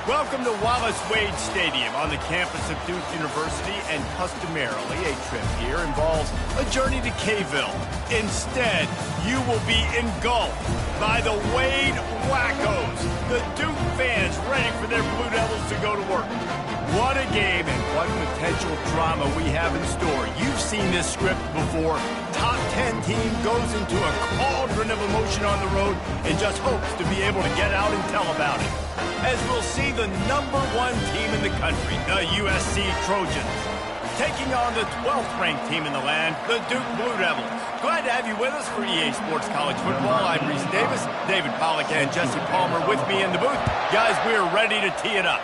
Welcome to Wallace Wade Stadium on the campus of Duke University, and customarily a trip here involves a journey to K-ville. Instead, you will be engulfed by the Wade Wackos, the Duke fans ready for their Blue Devils to go to work. What a game and what potential drama we have in store. You've seen this script before. Top 10 team goes into a cauldron of emotion on the road and just hopes to be able to get out and tell about it. As we'll see the #1 team in the country, the USC Trojans, taking on the 12th ranked team in the land, the Duke Blue Devils. Glad to have you with us for EA Sports College Football. I'm Reese Davis, David Pollack and Jesse Palmer with me in the booth. Guys, we're ready to tee it up.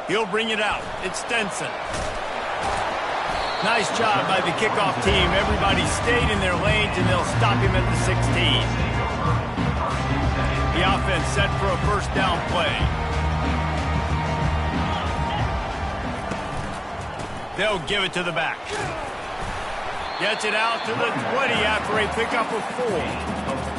He'll bring it out. It's Stenson. Nice job by the kickoff team. Everybody stayed in their lanes, and they'll stop him at the 16. The offense set for a first down play. They'll give it to the back. Gets it out to the 20 after a pickup of 4.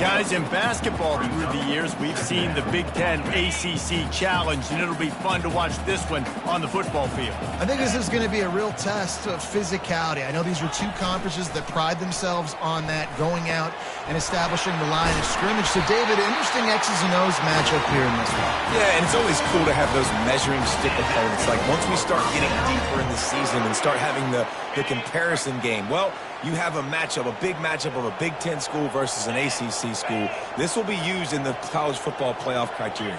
Guys, in basketball through the years, we've seen the Big Ten ACC Challenge, and it'll be fun to watch this one on the football field. I think this is going to be a real test of physicality. I know these are two conferences that pride themselves on that, going out and establishing the line of scrimmage. So, David, interesting X's and O's matchup here in this one. Yeah, and it's always cool to have those measuring stick opponents. Like, once we start getting deeper in the season and start having the comparison game, well, you have a matchup, a big matchup of a Big Ten school versus an ACC school. This will be used in the college football playoff criteria.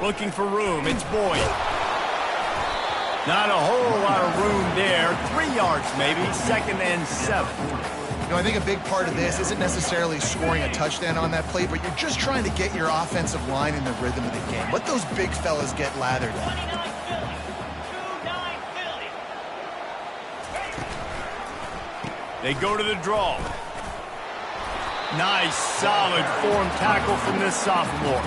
Looking for room, it's Boyd. Not a whole lot of room there. 3 yards maybe, 2nd and 7. You know, I think a big part of this isn't necessarily scoring a touchdown on that play, but you're just trying to get your offensive line in the rhythm of the game. Let those big fellas get lathered up. They go to the draw. Nice, solid form tackle from this sophomore.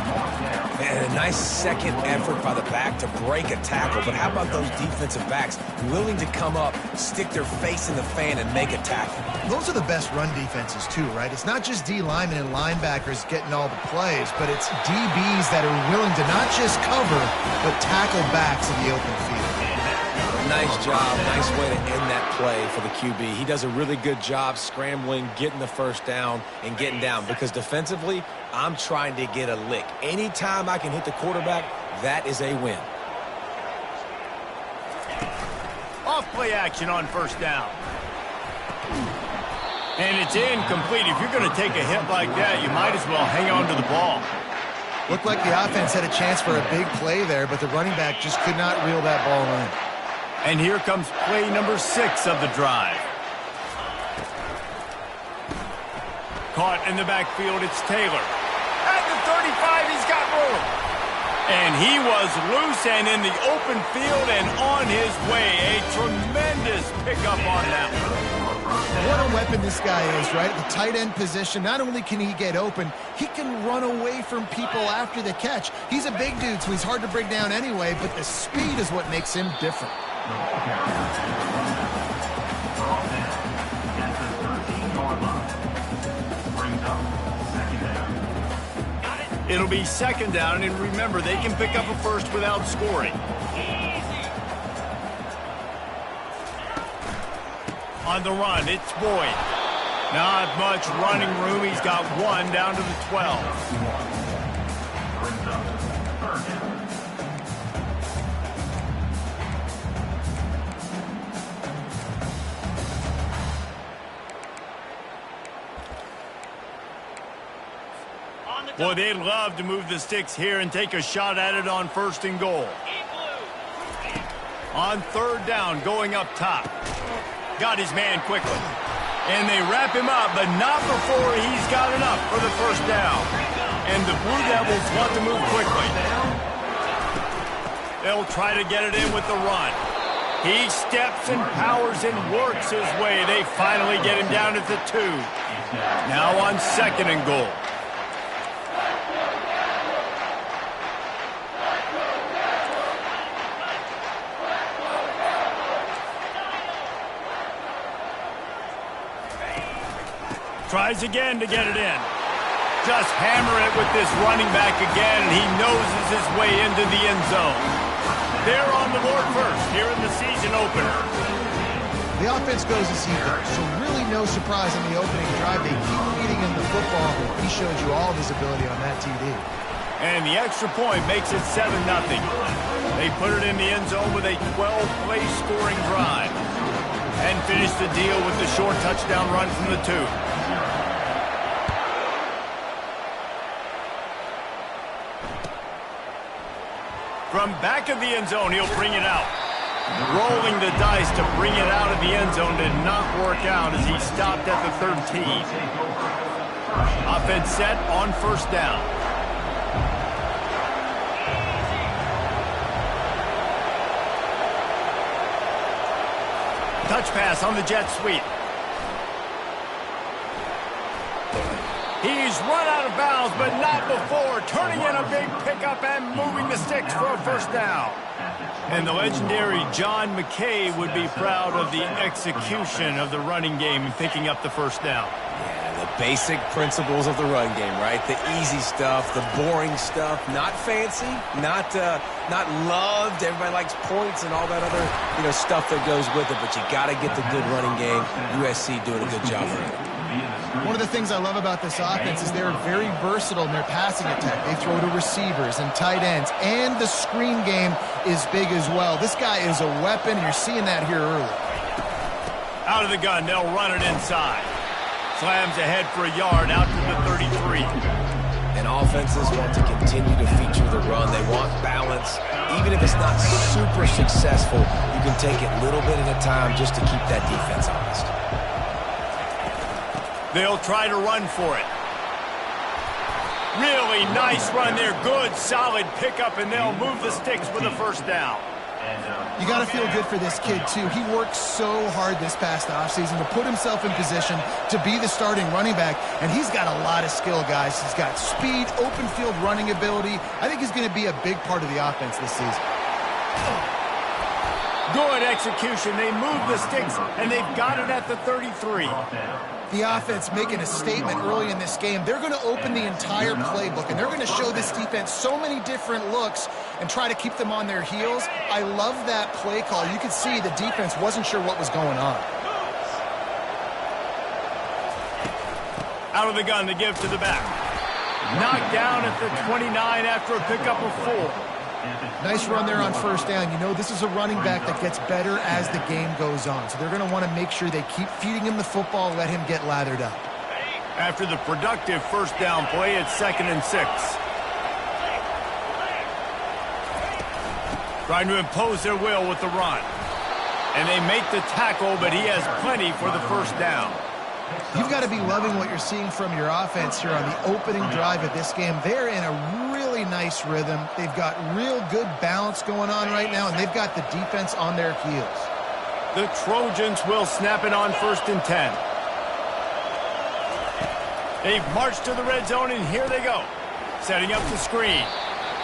And a nice second effort by the back to break a tackle. But how about those defensive backs willing to come up, stick their face in the fan, and make a tackle? Those are the best run defenses, too, right? It's not just D linemen and linebackers getting all the plays, but it's DBs that are willing to not just cover, but tackle backs in the open field. Nice job. Nice way to end that play for the QB. He does a really good job scrambling, getting the first down, and getting down. Because defensively, I'm trying to get a lick. Anytime I can hit the quarterback, that is a win. Off play action on first down. And it's incomplete. If you're going to take a hit like that, you might as well hang on to the ball. Looked like the offense had a chance for a big play there, but the running back just could not reel that ball in. And here comes play number 6 of the drive. Caught in the backfield, it's Taylor. At the 35, he's got room. And he was loose and in the open field and on his way. A tremendous pickup on that one. What a weapon this guy is, right? The tight end position, not only can he get open, he can run away from people after the catch. He's a big dude, so he's hard to bring down anyway, but the speed is what makes him different. It'll be 2nd down, and remember, they can pick up a first without scoring. On the run, it's Boyd. Not much running room. He's got 1 down to the 12. Boy, they'd love to move the sticks here and take a shot at it on 1st and goal. On 3rd down, going up top. Got his man quickly. And they wrap him up, but not before he's got enough for the 1st down. And the Blue Devils want to move quickly. They'll try to get it in with the run. He steps and powers and works his way. They finally get him down at the 2. Now on 2nd and goal. Tries again to get it in. Just hammer it with this running back again, and he noses his way into the end zone. They're on the board first here in the season opener. The offense goes as he goes, so really no surprise on the opening drive. They keep feeding him the football. He showed you all of his ability on that TD. And the extra point makes it 7-0. They put it in the end zone with a 12-play scoring drive and finish the deal with the short touchdown run from the 2. From back of the end zone, he'll bring it out. Rolling the dice to bring it out of the end zone did not work out as he stopped at the 13. Offense set on first down. Touch pass on the jet sweep. He's run out of bounds, but not before turning in a big pickup and moving the sticks for a first down. And the legendary John McKay would be proud of the execution of the running game and picking up the first down. Yeah, the basic principles of the run game, right? The easy stuff, the boring stuff, not fancy, not loved. Everybody likes points and all that other, stuff that goes with it, but you got to get the good running game. USC doing a good job of it. One of the things I love about this offense is they're very versatile in their passing attack. They throw to receivers and tight ends, and the screen game is big as well. This guy is a weapon, and you're seeing that here early. Out of the gun, they'll run it inside. Slams ahead for a yard out to the 33. And offenses want to continue to feature the run. They want balance. Even if it's not super successful, you can take it little bit at a time just to keep that defense honest. They'll try to run for it. Really nice run there. Good, solid pickup, and they'll move the sticks with a first down. You got to feel good for this kid, too. He worked so hard this past offseason to put himself in position to be the starting running back, and he's got a lot of skill, guys. He's got speed, open field running ability. I think he's going to be a big part of the offense this season. Good execution. They move the sticks, and they've got it at the 33. The offense making a statement early in this game. They're going to open the entire playbook, and they're going to show this defense so many different looks and try to keep them on their heels. I love that play call. You could see the defense wasn't sure what was going on. Out of the gun, the give to the back. Knocked down at the 29 after a pickup of 4. Nice run there on first down. You know, this is a running back that gets better as the game goes on. So they're going to want to make sure they keep feeding him the football, let him get lathered up. After the productive first down play, it's 2nd and 6. Trying to impose their will with the run. And they make the tackle, but he has plenty for the first down. You've got to be loving what you're seeing from your offense here on the opening drive of this game. They're in a really nice rhythm. They've got real good balance going on right now, and they've got the defense on their heels. The Trojans will snap it on 1st and 10. They've marched to the red zone, and here they go. Setting up the screen.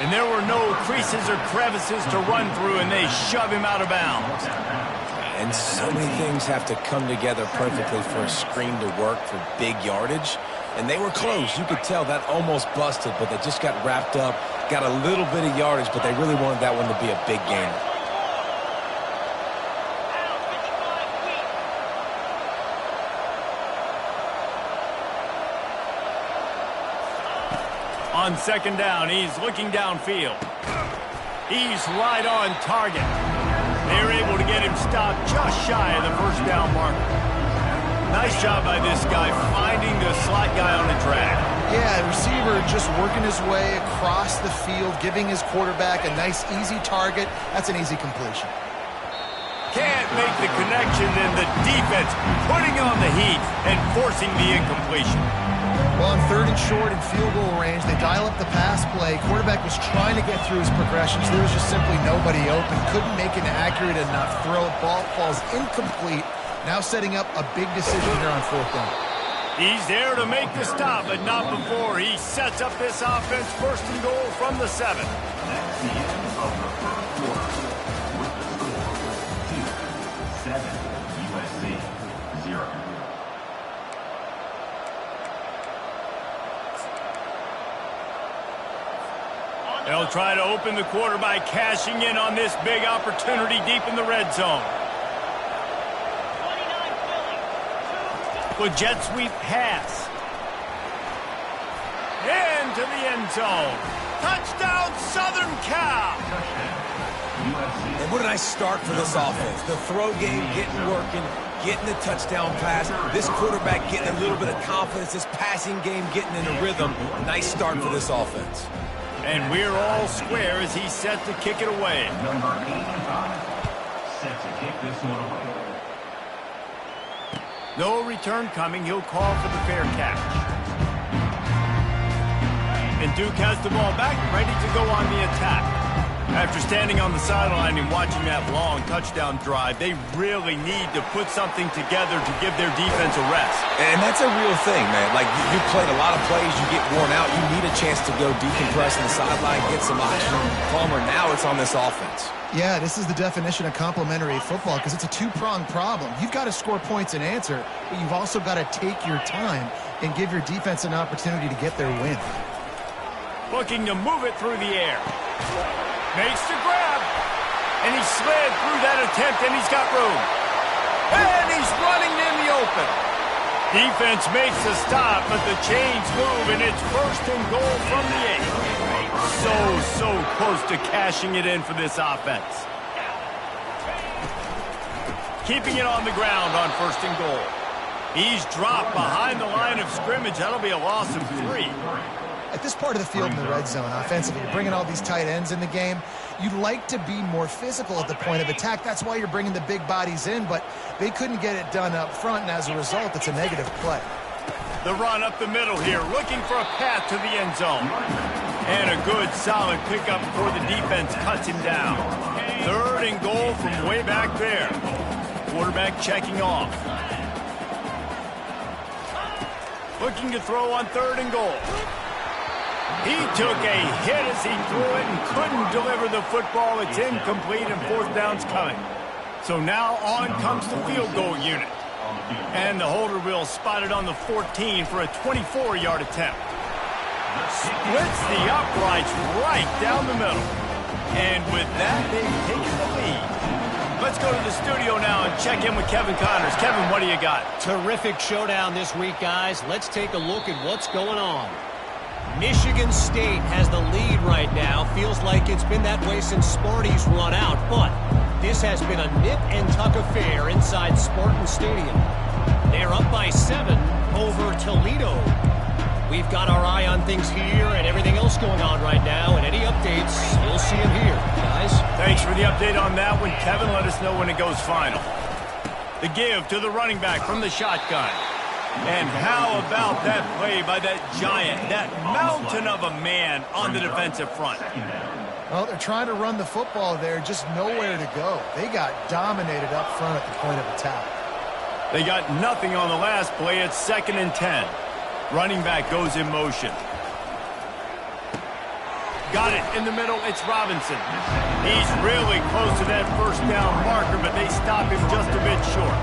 And there were no creases or crevices to run through, and they shove him out of bounds. And so many things have to come together perfectly for a screen to work for big yardage. And they were close. You could tell that almost busted, but they just got wrapped up, got a little bit of yardage, but they really wanted that one to be a big gainer. On 2nd down, he's looking downfield. He's right on target. They're able to get him stopped just shy of the first down marker. Nice job by this guy finding the slot guy on the track. Yeah, the receiver just working his way across the field, giving his quarterback a nice, easy target. That's an easy completion. Can't make the connection, and the defense putting on the heat and forcing the incompletion. Well, on 3rd and short and field goal range, they dial up the pass play. Quarterback was trying to get through his progressions. There was just simply nobody open. Couldn't make an accurate enough throw. Ball falls incomplete. Now setting up a big decision here on 4th down. He's there to make the stop, but not before. He sets up this offense 1st and goal from the 7. They'll try to open the quarter by cashing in on this big opportunity deep in the red zone. With jet sweep pass. Into the end zone. Touchdown, Southern Cal. And what a nice start for this offense. The throw game getting working, getting the touchdown pass. This quarterback getting a little bit of confidence. This passing game getting in a rhythm. Nice start for this offense. And we're all square as he's set to kick it away. Number 85, set to kick this one away. No return coming. He'll call for the fair catch. And Duke has the ball back, ready to go on the attack. After standing on the sideline and watching that long touchdown drive, they really need to put something together to give their defense a rest. And that's a real thing, man. Like, you played a lot of plays, you get worn out, you need a chance to go decompress on the sideline, get some oxygen. Palmer, now it's on this offense. Yeah, this is the definition of complementary football because it's a two-pronged problem. You've got to score points and answer, but you've also got to take your time and give your defense an opportunity to get their win. Looking to move it through the air. Makes the grab. And he slid through that attempt, and he's got room. And he's running in the open. Defense makes a stop, but the chains move, and it's 1st and goal from the 8. So close to cashing it in for this offense. Keeping it on the ground on 1st and goal. He's dropped behind the line of scrimmage. That'll be a loss of 3. At this part of the field in the red zone, offensively, you're bringing all these tight ends in the game. You'd like to be more physical at the point of attack. That's why you're bringing the big bodies in, but they couldn't get it done up front, and as a result, it's a negative play. The run up the middle here, looking for a path to the end zone. And a good, solid pickup before the defense cuts him down. 3rd and goal from way back there. Quarterback checking off. Looking to throw on 3rd and goal. He took a hit as he threw it and couldn't deliver the football. It's incomplete and 4th down's coming. So now on comes the field goal unit. And the holder will spot it on the 14 for a 24-yard attempt. Splits the uprights right down the middle. And with that, they've taken the lead. Let's go to the studio now and check in with Kevin Connors. Kevin, what do you got? Terrific showdown this week, guys. Let's take a look at what's going on. Michigan State has the lead right now. Feels like it's been that way since Sparty's run out, but this has been a nip-and-tuck affair inside Spartan Stadium. They're up by 7 over Toledo. We've got our eye on things here and everything else going on right now, and any updates, we'll see them here, guys. Thanks for the update on that one, Kevin. Let us know when it goes final. The give to the running back from the shotgun. And how about that play by that giant, that mountain of a man on the defensive front? Well, they're trying to run the football there, just nowhere to go. They got dominated up front at the point of attack. They got nothing on the last play. It's 2nd and 10. Running back goes in motion. Got it in the middle. It's Robinson. He's really close to that 1st down marker, but they stop him just a bit short.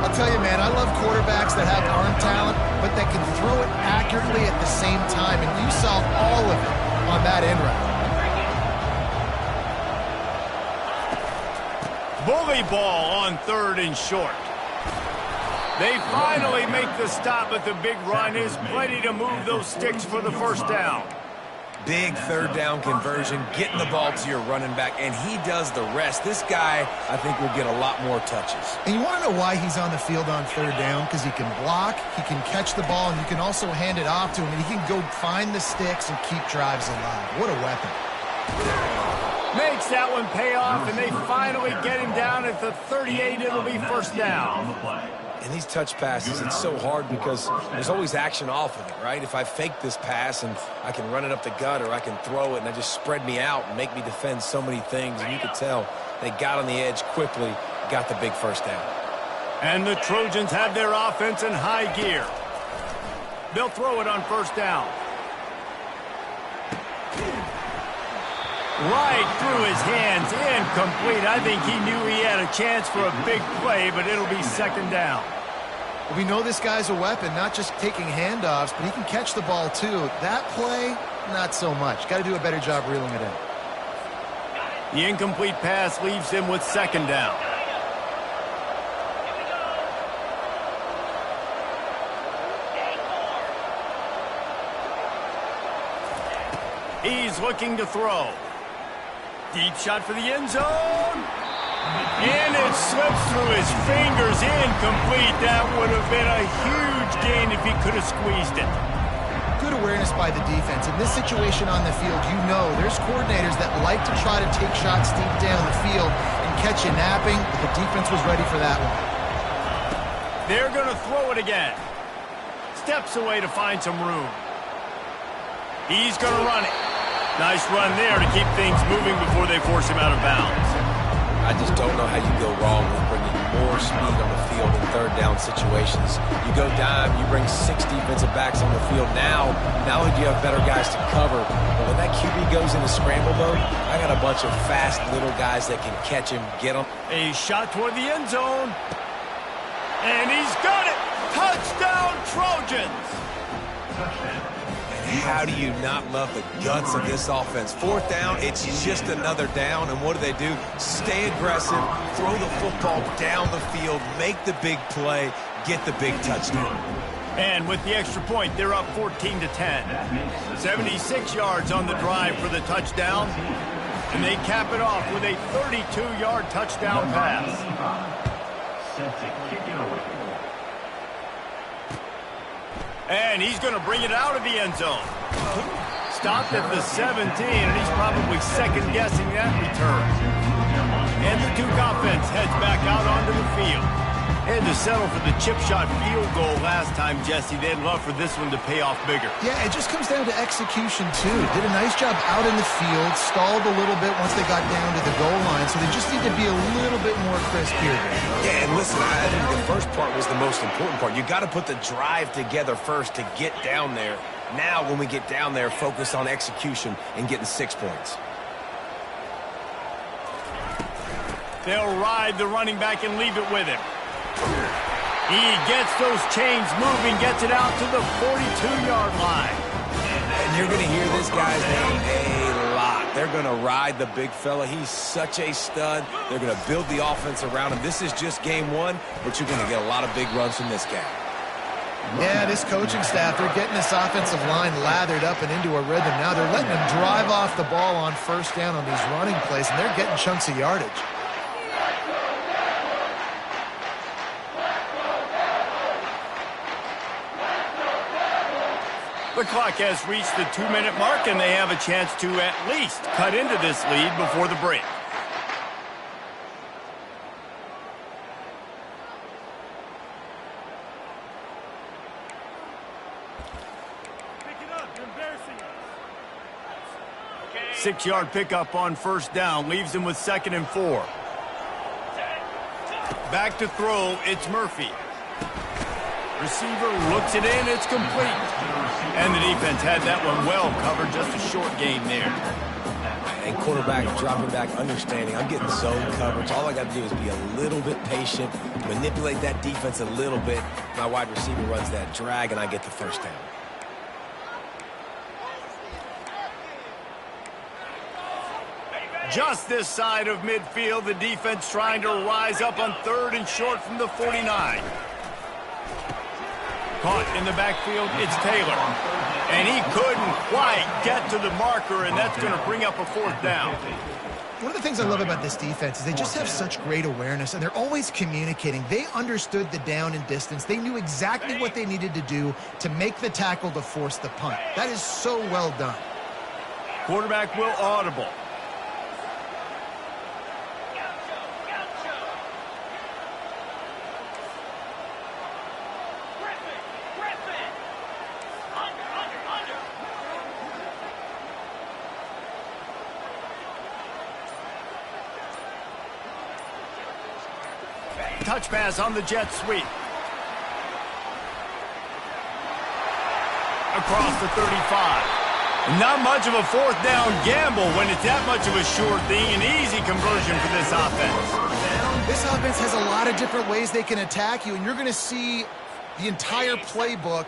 I'll tell you, man, I love quarterbacks that have arm talent, but that can throw it accurately at the same time, and you saw all of it on that end route. Bully ball on 3rd and short. They finally make the stop, but the big run is plenty to move those sticks for the 1st down. Big 3rd down conversion, getting the ball to your running back, and he does the rest. This guy, I think, will get a lot more touches. And you want to know why he's on the field on 3rd down? Because he can block, he can catch the ball, and you can also hand it off to him, and he can go find the sticks and keep drives alive. What a weapon. Makes that one pay off, and they finally get him down at the 38. It'll be 1st down. And these touch passes, it's so hard because there's always action off of it, right? If I fake this pass and I can run it up the gut or I can throw it and I just spread me out and make me defend so many things. And you could tell they got on the edge quickly, got the big 1st down. And the Trojans have their offense in high gear. They'll throw it on 1st down. Right through his hands, incomplete. I think he knew he had a chance for a big play, but it'll be 2nd down. We know this guy's a weapon, not just taking handoffs, but he can catch the ball too. That play not so much. Got to do a better job reeling it in. The incomplete pass leaves him with second down. He's looking to throw. Deep shot for the end zone. And it slips through his fingers, incomplete. That would have been a huge gain if he could have squeezed it. Good awareness by the defense. In this situation on the field, you know there's coordinators that like to try to take shots deep down the field and catch you napping, but the defense was ready for that one. They're going to throw it again. Steps away to find some room. He's going to run it. Nice run there to keep things moving before they force him out of bounds. I just don't know how you go wrong with bringing more speed on the field in third down situations. You go dime, you bring 6 defensive backs on the field. Now not only do you have better guys to cover, but when that QB goes into scramble mode, I got a bunch of fast little guys that can catch him, get him. A shot toward the end zone. And he's got it! Touchdown, Trojans! How do you not love the guts of this offense? Fourth down, it's just another down, and what do? Stay aggressive, throw the football down the field, make the big play, get the big touchdown. And with the extra point, they're up 14-10. 76 yards on the drive for the touchdown, and they cap it off with a 32-yard touchdown pass. Set to kick it away. And he's going to bring it out of the end zone. Stopped at the 17, and he's probably second-guessing that return. And the Duke offense heads back out onto the field. Had to settle for the chip shot field goal last time, Jesse. They'd love for this one to pay off bigger. Yeah, it just comes down to execution, too. Did a nice job out in the field, stalled a little bit once they got down to the goal line, so they just need to be a little bit more crisp here. Yeah, and listen, I think the first part was the most important part. You got to put the drive together first to get down there. Now, when we get down there, focus on execution and getting 6 points. They'll ride the running back and leave it with him. He gets those chains moving, gets it out to the 42-yard line. And you're going to hear this guy's name a lot. They're going to ride the big fella. He's such a stud. They're going to build the offense around him. This is just game one, but you're going to get a lot of big runs from this guy. Yeah, this coaching staff, they're getting this offensive line lathered up and into a rhythm. Now they're letting them drive off the ball on first down on these running plays, and they're getting chunks of yardage. The clock has reached the 2-minute mark, and they have a chance to at least cut into this lead before the break. Pick it up, you're embarrassing us. 6-yard pickup on first down leaves them with 2nd and 4. Back to throw, it's Murphy. Receiver looks it in, it's complete. And the defense had that one well covered, just a short gain there. And quarterback dropping back, understanding, I'm getting zone coverage. All I got to do is be a little bit patient, manipulate that defense a little bit. My wide receiver runs that drag, and I get the first down. Just this side of midfield, the defense trying to rise up on 3rd and short from the 49. Caught in the backfield, it's Taylor. And he couldn't quite get to the marker, and that's going to bring up a 4th down. One of the things I love about this defense is they just have such great awareness, and they're always communicating. They understood the down and distance. They knew exactly what they needed to do to make the tackle to force the punt. That is so well done. Quarterback will audible. Touch pass on the jet sweep. Across the 35. Not much of a 4th down gamble when it's that much of a sure thing. An easy conversion for this offense. This offense has a lot of different ways they can attack you, and you're going to see the entire playbook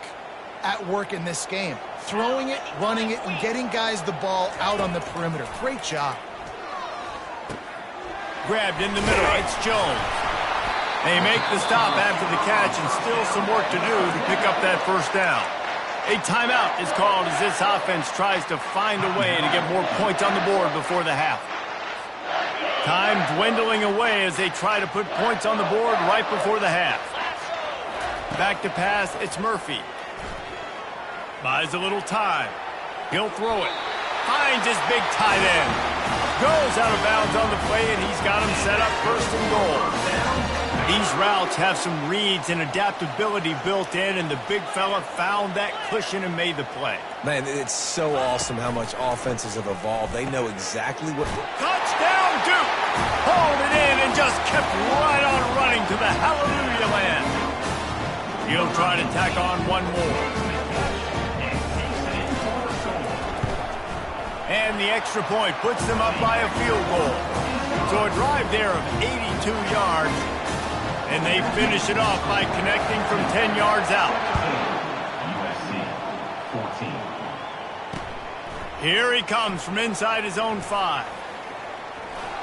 at work in this game. Throwing it, running it, and getting guys the ball out on the perimeter. Great job. Grabbed in the middle. It's Jones. They make the stop after the catch, and still some work to do to pick up that first down. A timeout is called as this offense tries to find a way to get more points on the board before the half. Time dwindling away as they try to put points on the board right before the half. Back to pass, it's Murphy. Buys a little time. He'll throw it. Finds his big tight end. Goes out of bounds on the play, and he's got him set up first and goal. These routes have some reads and adaptability built in, and the big fella found that cushion and made the play. Man, it's so awesome how much offenses have evolved. They know exactly what... Touchdown, Duke! Hauled it in and just kept right on running to the hallelujah land. He'll try to tack on one more. And the extra point puts them up by a field goal. So a drive there of 82 yards. And they finish it off by connecting from 10 yards out. USC 14. Here he comes from inside his own 5.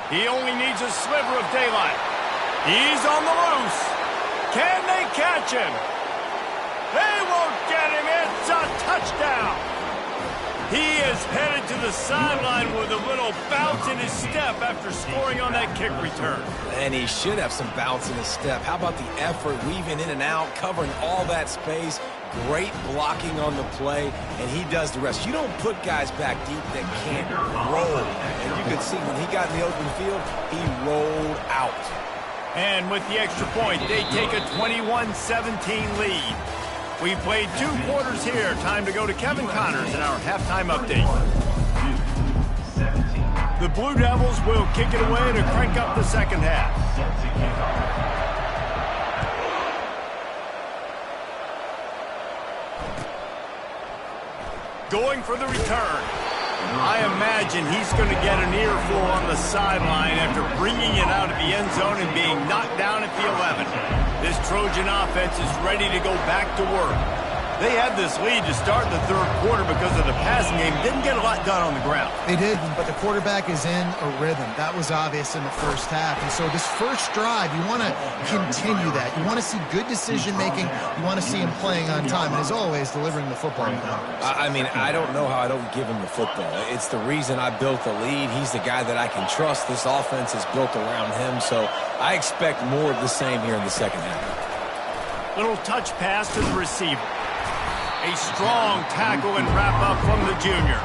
He only needs a sliver of daylight. He's on the loose. Can they catch him? They won't get him. It's a touchdown. He is headed to the sideline with a little bounce in his step after scoring on that kick return. And he should have some bounce in his step. How about the effort, weaving in and out, covering all that space, great blocking on the play, and he does the rest. You don't put guys back deep that can't roll. And you could see when he got in the open field, he rolled out. And with the extra point, they take a 21-17 lead. We played 2 quarters here. Time to go to Kevin Connors in our halftime update. The Blue Devils will kick it away to crank up the second half. Going for the return. I imagine he's going to get an earful on the sideline after bringing it out of the end zone and being knocked down at the 11. This Trojan offense is ready to go back to work. They had this lead to start the third quarter because of the passing game. Didn't get a lot done on the ground. They did, but the quarterback is in a rhythm. That was obvious in the first half. And so this first drive, you want to continue that. You want to see good decision-making. You want to see him playing on time. And as always, delivering the football. I mean, I don't know how I don't give him the football. It's the reason I built the lead. He's the guy that I can trust. This offense is built around him. So I expect more of the same here in the second half. Little touch pass to the receiver. A strong tackle and wrap-up from the junior.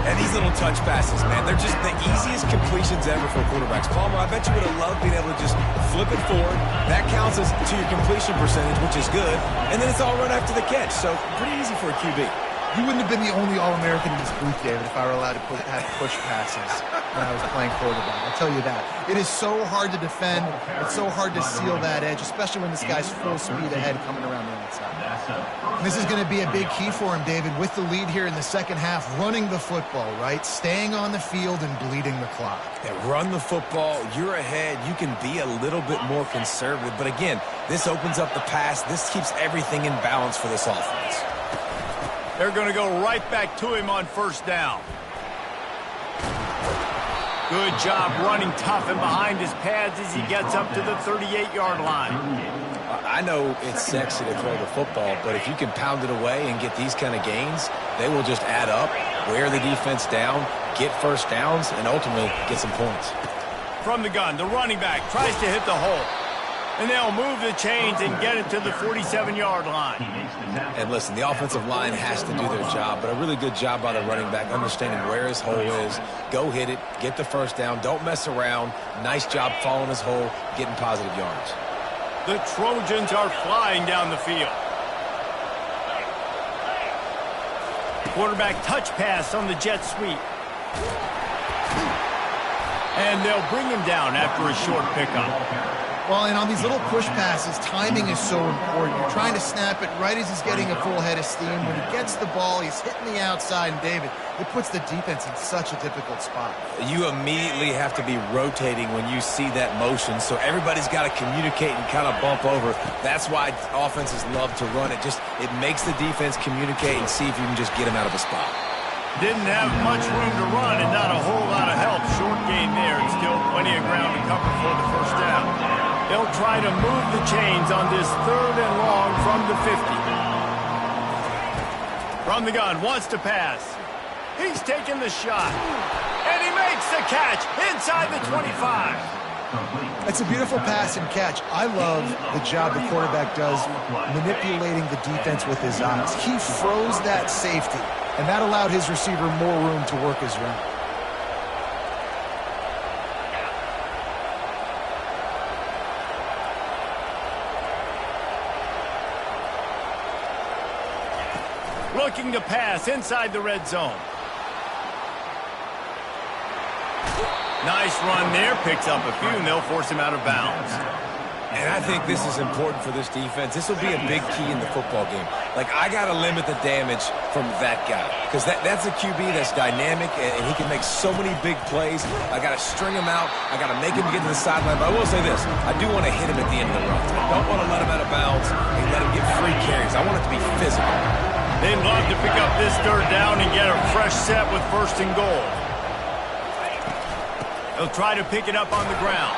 And these little touch passes, man, they're just the easiest completions ever for quarterbacks. Palmer, I bet you would have loved being able to just flip it forward. That counts as to your completion percentage, which is good. And then it's all run after the catch. So pretty easy for a QB. You wouldn't have been the only All-American in this booth, David, if I were allowed to have push passes when I was playing quarterback. I'll tell you that. It is so hard to defend. It's so hard to seal that edge, especially when this guy's full speed ahead coming around the outside. This is going to be a big key for him, David, with the lead here in the second half, running the football, right? Staying on the field and bleeding the clock. Yeah, run the football. You're ahead. You can be a little bit more conservative. But again, this opens up the pass. This keeps everything in balance for this offense. They're going to go right back to him on first down. Good job running tough and behind his pads as he gets up to the 38-yard line. I know it's sexy to throw the football, but if you can pound it away and get these kind of gains, they will just add up, wear the defense down, get first downs, and ultimately get some points. From the gun, the running back tries to hit the hole. And they'll move the chains and get it to the 47-yard line. And listen, the offensive line has to do their job, but a really good job by the running back understanding where his hole is. Go hit it, get the first down, don't mess around. Nice job following his hole, getting positive yards. The Trojans are flying down the field. Quarterback touch pass on the jet sweep. And they'll bring him down after a short pickup. Well, and on these little push passes, timing is so important. You're trying to snap it right as he's getting a full head of steam. When he gets the ball, he's hitting the outside, and David, it puts the defense in such a difficult spot. You immediately have to be rotating when you see that motion, so everybody's got to communicate and kind of bump over. That's why offenses love to run it. It makes the defense communicate and see if you can just get him out of a spot. Didn't have much room to run and not a whole lot of help. Short gain there and still plenty of ground to cover for the first down. They'll try to move the chains on this 3rd and long from the 50. From the gun, wants to pass. He's taking the shot. And he makes the catch inside the 25. It's a beautiful pass and catch. I love the job the quarterback does manipulating the defense with his eyes. He froze that safety, and that allowed his receiver more room to work his route. Looking to pass inside the red zone. Nice run there. Picks up a few, and they'll force him out of bounds. And I think this is important for this defense. This will be a big key in the football game. Like, I got to limit the damage from that guy because that's a QB that's dynamic, and he can make so many big plays. I got to string him out. I got to make him get to the sideline. But I will say this. I do want to hit him at the end of the run. I don't want to let him out of bounds and let him get free carries. I want it to be physical. They'd love to pick up this 3rd down and get a fresh set with 1st and goal. They'll try to pick it up on the ground.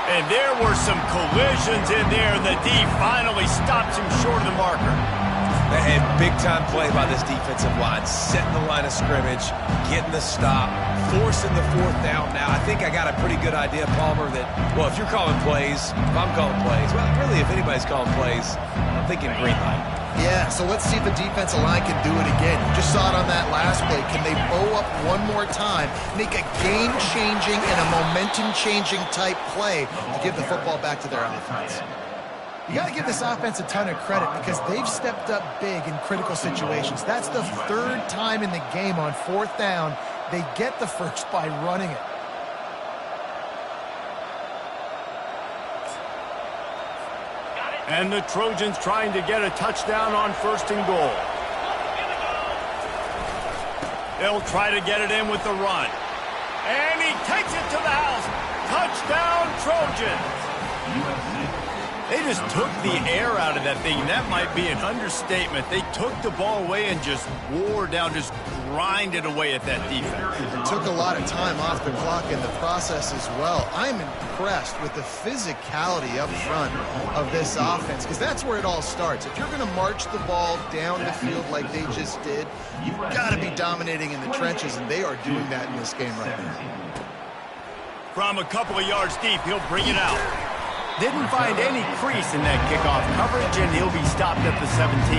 And there were some collisions in there. The D finally stops him short of the marker. And big-time play by this defensive line. Setting the line of scrimmage, getting the stop, forcing the 4th down. Now, I think I got a pretty good idea, Palmer, that, well, if you're calling plays, if I'm calling plays, well, really, if anybody's calling plays, I'm thinking green light. Yeah, so let's see if the defensive line can do it again. You just saw it on that last play. Can they bow up one more time, make a game-changing and a momentum-changing type play to give the football back to their offense? You got to give this offense a ton of credit because they've stepped up big in critical situations. That's the 3rd time in the game on 4th down. They get the first by running it. And the Trojans trying to get a touchdown on 1st and goal. They'll try to get it in with the run. And he takes it to the house. Touchdown, Trojans. They just took the air out of that thing. That might be an understatement. They took the ball away and just wore down, just grinded away at that defense. It took a lot of time off the clock in the process as well. I'm impressed with the physicality up front of this offense because that's where it all starts. If you're going to march the ball down the field like they just did, you've got to be dominating in the trenches, and they are doing that in this game right now. From a couple of yards deep, he'll bring it out. Didn't find any crease in that kickoff coverage, and he'll be stopped at the 17.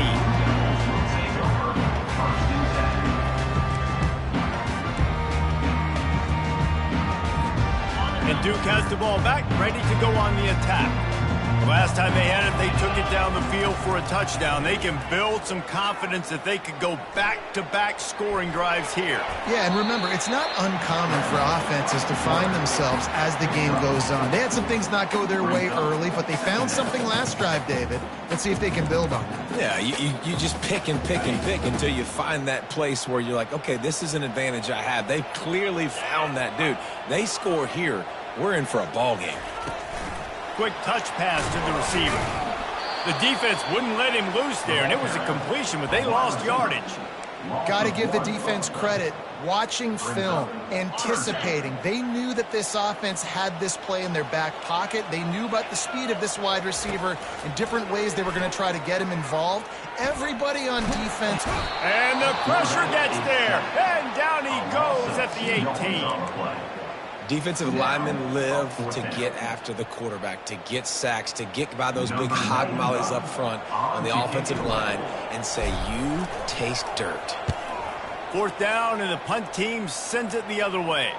And Duke has the ball back, ready to go on the attack. The last time they had it, they took it down the field for a touchdown. They can build some confidence that they could go back-to-back scoring drives here. Yeah, and remember, it's not uncommon for offenses to find themselves as the game goes on. They had some things not go their way early, but they found something last drive, David. Let's see if they can build on that. Yeah, you just pick and pick and pick until you find that place where you're like, okay, this is an advantage I have. They've clearly found that, dude. They score here. We're in for a ball game. Quick touch pass to the receiver. The defense wouldn't let him loose there, and it was a completion, but they lost yardage. Got to give the defense credit. Watching film, anticipating. They knew that this offense had this play in their back pocket. They knew about the speed of this wide receiver and different ways they were going to try to get him involved. Everybody on defense. And the pressure gets there, and down he goes at the 18. Defensive linemen live to get after the quarterback, to get sacks, to get by those big hog mollies up front on the offensive line and say, you taste dirt. 4th down, and the punt team sends it the other way.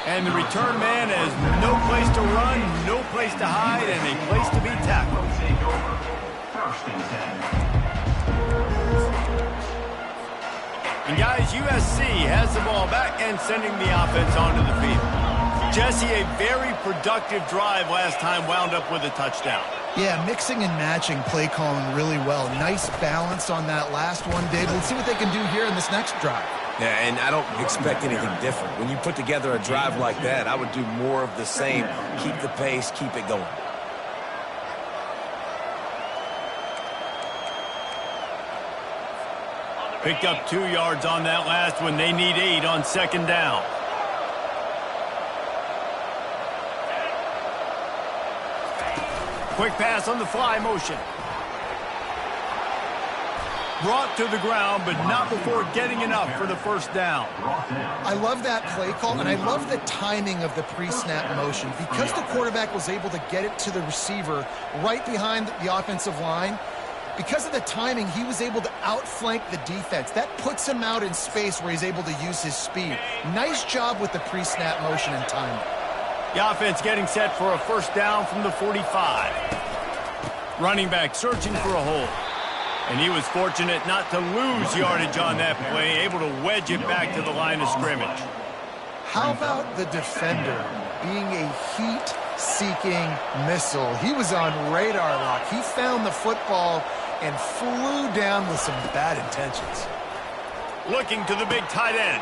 And the return man has no place to run, no place to hide, and a place to be tackled. And guys, USC has the ball back and sending the offense onto the field. Jesse, a very productive drive last time wound up with a touchdown. Yeah, mixing and matching play calling really well. Nice balance on that last one, Dave. Let's see what they can do here in this next drive. Yeah, and I don't expect anything different. When you put together a drive like that, I would do more of the same. Keep the pace, keep it going. Picked up 2 yards on that last one. They need 8 on second down. Quick pass on the fly motion. Brought to the ground, but not before getting enough for the first down. I love that play call, and I love the timing of the pre-snap motion. Because the quarterback was able to get it to the receiver right behind the offensive line, because of the timing, he was able to outflank the defense. That puts him out in space where he's able to use his speed. Nice job with the pre-snap motion and timing. The offense getting set for a first down from the 45. Running back searching for a hole. And he was fortunate not to lose yardage on that play, able to wedge it back to the line of scrimmage. How about the defender being a heat-seeking missile? He was on radar lock. He found the football and flew down with some bad intentions. Looking to the big tight end.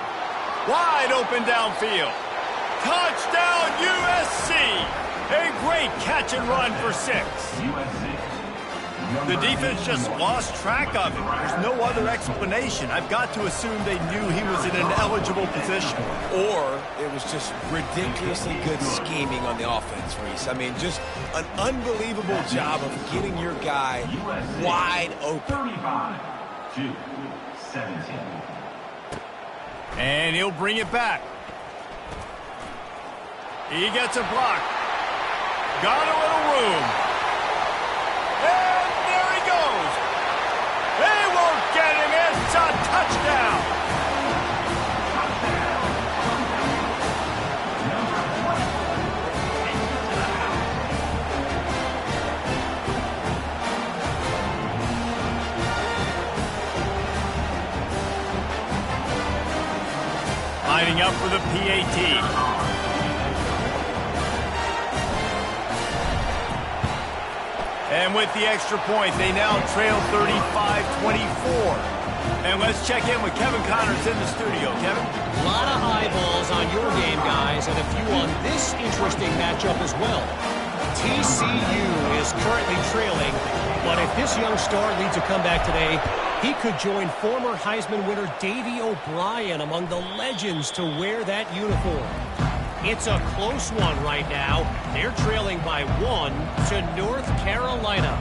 Wide open downfield. Touchdown USC! A great catch and run for 6. The defense just lost track of him. There's no other explanation. I've got to assume they knew he was in an eligible position. Or it was just ridiculously good scheming on the offense, Reese. I mean, just an unbelievable job of getting your guy wide open. 35-17. And he'll bring it back. He gets a block. Got a little room. And there he goes. They won't get him. It's a touchdown. Lining up for the PAT. And with the extra point, they now trail 35-24. And let's check in with Kevin Connors in the studio. Kevin? A lot of eyeballs on your game, guys, and a few on this interesting matchup as well. TCU is currently trailing, but if this young star leads a comeback today, he could join former Heisman winner Davey O'Brien among the legends to wear that uniform. It's a close one right now. They're trailing by 1 to North Carolina.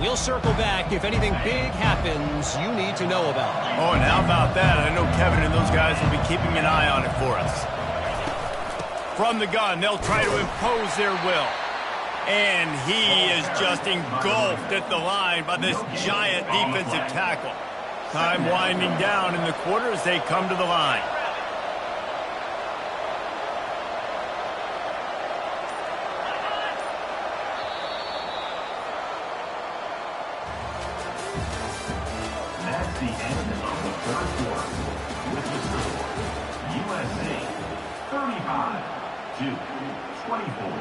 We'll circle back if anything big happens you need to know about. Oh, and how about that? I know Kevin and those guys will be keeping an eye on it for us. From the gun, they'll try to impose their will. And he is just engulfed at the line by this giant defensive tackle. Time winding down in the quarter as they come to the line. That's the end of the third quarter. With the score, USC 35, Duke 24.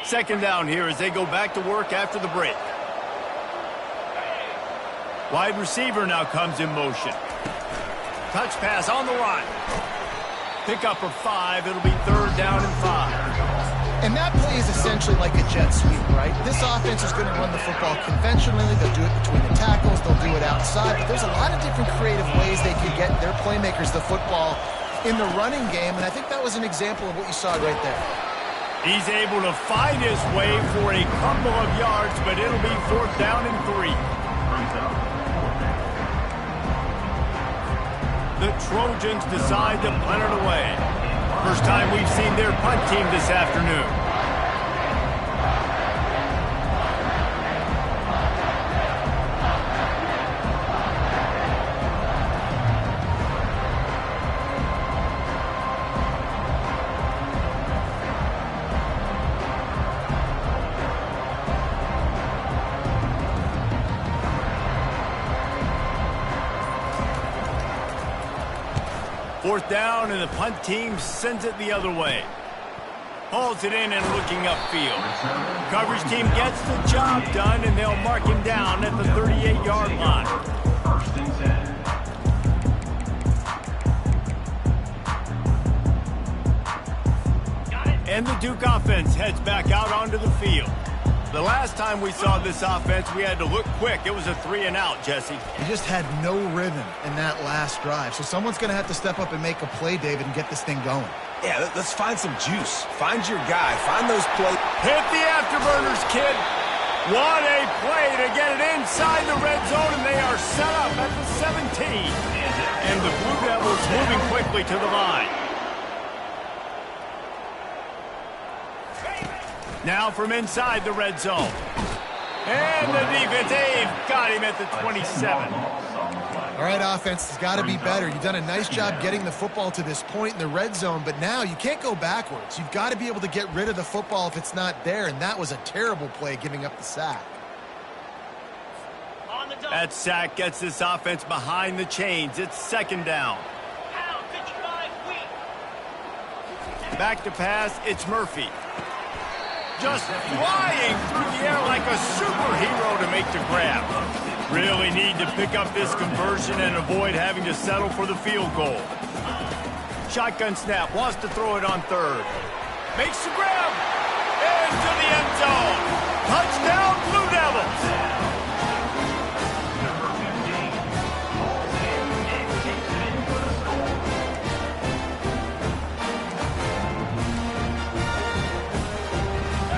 Second down here as they go back to work after the break. Wide receiver now comes in motion. Touch pass on the run. Pick up for 5. It'll be third down and 5. And that play is essentially like a jet sweep, right? This offense is going to run the football conventionally. They'll do it between the tackles. They'll do it outside. But there's a lot of different creative ways they could get their playmakers the football in the running game. And I think that was an example of what you saw right there. He's able to find his way for a couple of yards, but it'll be fourth down and 3. The Trojans decide to punt it away. First time we've seen their punt team this afternoon. 4th down, and the punt team sends it the other way. Hauls it in and looking upfield. Coverage team gets the job done, and they'll mark him down at the 38-yard line. 1st and 10. And the Duke offense heads back out onto the field. The last time we saw this offense, we had to look quick. It was a 3-and-out, Jesse. He just had no rhythm in that last drive. So someone's going to have to step up and make a play, David, and get this thing going. Yeah, let's find some juice. Find your guy. Find those plays. Hit the afterburners, kid. What a play to get it inside the red zone, and they are set up at the 17. And the Blue Devils moving quickly to the line. Now from inside the red zone. And the defense, they've got him at the 27. All right, offense has got to be better. You've done a nice job getting the football to this point in the red zone, but now you can't go backwards. You've got to be able to get rid of the football if it's not there, and that was a terrible play giving up the sack. That sack gets this offense behind the chains. It's 2nd down. Back to pass, it's Murphy. Just flying through the air like a superhero to make the grab. Really need to pick up this conversion and avoid having to settle for the field goal. Shotgun snap, wants to throw it on 3rd. Makes the grab. Into the end zone. Touchdown, Blue Devils.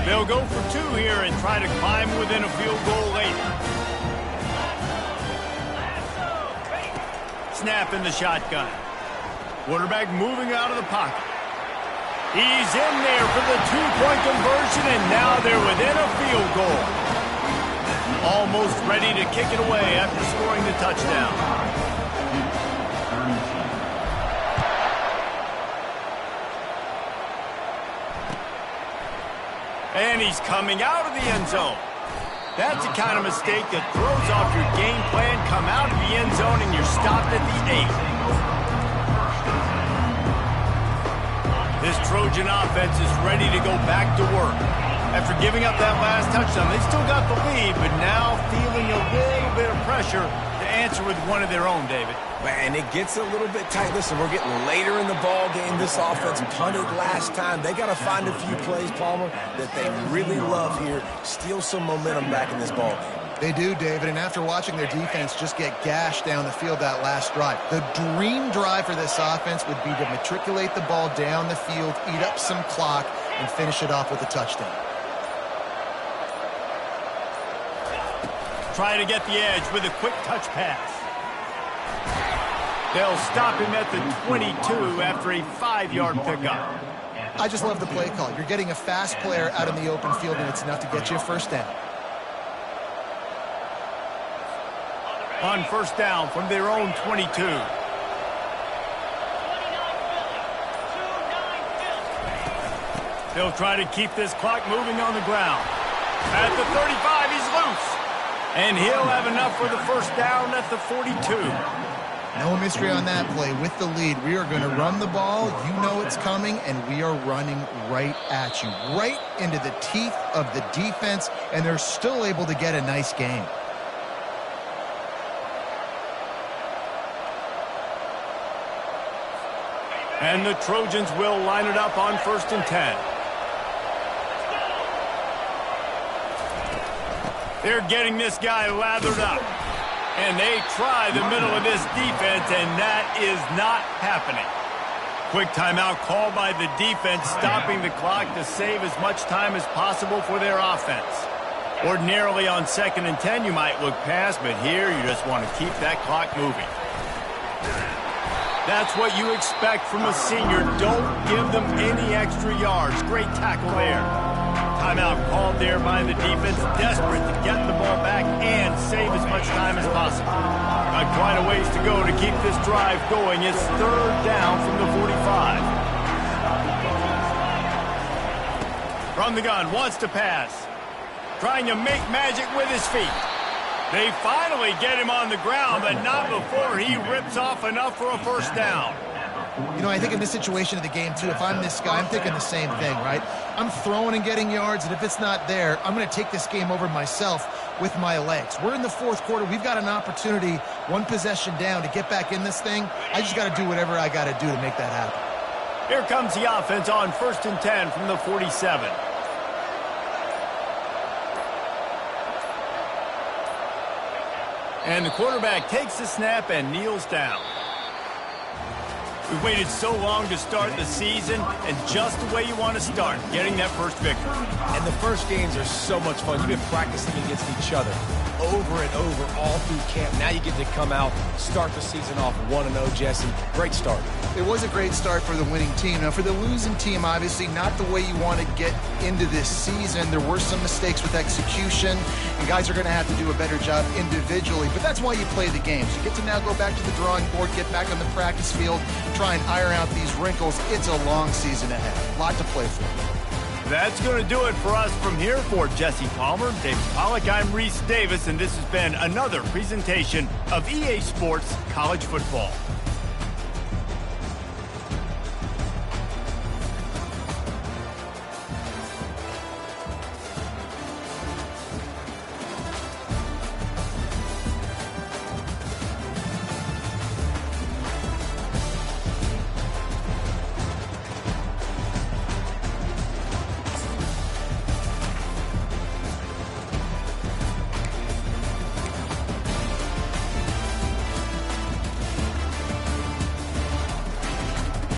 They'll go for 2 here and try to climb within a field goal late. Snap in the shotgun. Quarterback moving out of the pocket. He's in there for the 2-point conversion, and now they're within a field goal. Almost ready to kick it away after scoring the touchdown. And he's coming out of the end zone. That's the kind of mistake that throws off your game plan. Come out of the end zone and you're stopped at the 8. This Trojan offense is ready to go back to work. After giving up that last touchdown, they still got the lead, but now feeling a little bit of pressure to answer with one of their own, David. And it gets a little bit tight. Listen, we're getting later in the ball game. This offense punted last time. They got to find a few plays, Palmer, that they really love here. Steal some momentum back in this ball game. They do, David, and after watching their defense just get gashed down the field that last drive, the dream drive for this offense would be to matriculate the ball down the field, eat up some clock, and finish it off with a touchdown. Try to get the edge with a quick touch pass. They'll stop him at the 22 after a 5-yard pickup. I just love the play call. You're getting a fast player out in the open field, and it's enough to get you a 1st down. On 1st down from their own 22. They'll try to keep this clock moving on the ground. At the 35, he's loose. And he'll have enough for the 1st down at the 42. No mystery on that play. With the lead, we are going to run the ball. You know it's coming, and we are running right at you, right into the teeth of the defense, and they're still able to get a nice game. And the Trojans will line it up on 1st and 10. They're getting this guy lathered up. And they try the middle of this defense, and that is not happening. Quick timeout called by the defense, stopping the clock to save as much time as possible for their offense. Ordinarily on 2nd and 10, you might look past, but here you just want to keep that clock moving. That's what you expect from a senior. Don't give them any extra yards. Great tackle there. Timeout called there by the defense, desperate to get the ball back and save as much time as possible. Got quite a ways to go to keep this drive going. It's 3rd down from the 45. From the gun, wants to pass. Trying to make magic with his feet. They finally get him on the ground, but not before he rips off enough for a 1st down. You know, I think in this situation of the game, too, if I'm this guy, I'm thinking the same thing, right? I'm throwing and getting yards, and if it's not there, I'm going to take this game over myself with my legs. We're in the fourth quarter. We've got an opportunity, one possession down, to get back in this thing. I just got to do whatever I got to do to make that happen. Here comes the offense on 1st and 10 from the 47. And the quarterback takes the snap and kneels down. We waited so long to start the season, and just the way you want to start, getting that first victory. And the first games are so much fun. You've been practicing against each other over and over all through camp. Now you get to come out, start the season off 1-0, Jesse. Great start. It was a great start for the winning team. Now, for the losing team, obviously not the way you want to get into this season. There were some mistakes with execution, and guys are going to have to do a better job individually. But that's why you play the games. You get to now go back to the drawing board, get back on the practice field, try and iron out these wrinkles. It's a long season ahead. A lot to play for. That's going to do it for us from here. For Jesse Palmer, David Pollack, I'm Reese Davis, and this has been another presentation of EA Sports College Football.